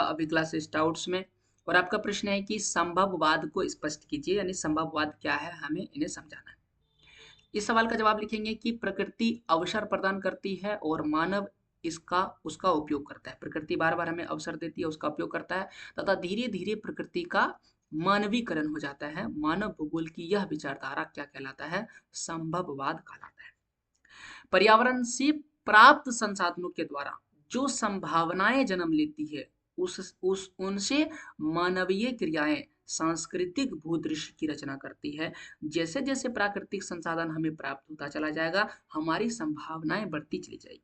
अभी क्लास स्टाउट्स में। और आपका प्रश्न है कि संभववाद को स्पष्ट कीजिए, यानी संभववाद क्या है, हमें इन्हें समझाना है। इस सवाल का जवाब लिखेंगे कि प्रकृति अवसर प्रदान करती है और मानव इसका उसका उपयोग करता है। प्रकृति बार बार हमें अवसर देती है, उसका उपयोग करता है तथा धीरे धीरे प्रकृति का मानवीकरण हो जाता है। मानव भूगोल की यह विचारधारा क्या कहलाता है? संभववाद कहलाता है। पर्यावरण से प्राप्त संसाधनों के द्वारा जो संभावनाएं जन्म लेती है उस उनसे मानवीय क्रियाएं सांस्कृतिक भूदृश्य की रचना करती है। जैसे जैसे प्राकृतिक संसाधन हमें प्राप्त होता चला जाएगा, हमारी संभावनाएं बढ़ती चली जाएगी।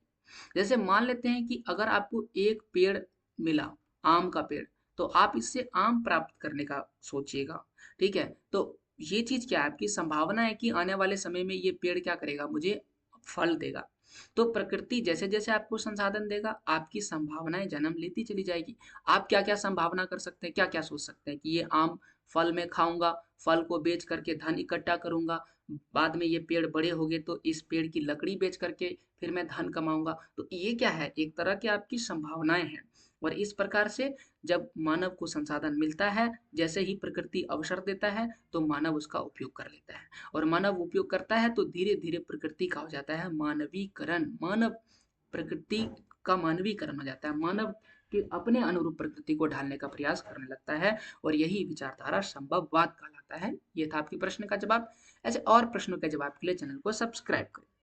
जैसे मान लेते हैं कि अगर आपको एक पेड़ मिला, आम का पेड़, तो आप इससे आम प्राप्त करने का सोचिएगा। ठीक है, तो ये चीज क्या है, आपकी संभावना है कि आने वाले समय में ये पेड़ क्या करेगा, मुझे फल देगा। तो प्रकृति जैसे जैसे आपको संसाधन देगा, आपकी संभावनाएं जन्म लेती चली जाएगी। आप क्या क्या संभावना कर सकते हैं, क्या क्या सोच सकते हैं कि ये आम फल मैं खाऊंगा, फल को बेच करके धन इकट्ठा करूंगा, बाद में ये पेड़ बड़े हो गए तो इस पेड़ की लकड़ी बेच करके फिर मैं धन कमाऊंगा। तो ये क्या है, एक तरह की आपकी संभावनाएं हैं। और इस प्रकार से जब मानव को संसाधन मिलता है, जैसे ही प्रकृति अवसर देता है, तो मानव उसका उपयोग कर लेता है। और मानव उपयोग करता है तो धीरे धीरे प्रकृति का हो जाता है मानवीकरण। मानव प्रकृति का मानवीकरण हो जाता है, मानव के अपने अनुरूप प्रकृति को ढालने का प्रयास करने लगता है। और यही विचारधारा संभववाद कहलाता है। ये था आपके प्रश्न का जवाब। ऐसे और प्रश्नों के जवाब के लिए चैनल को सब्सक्राइब करें।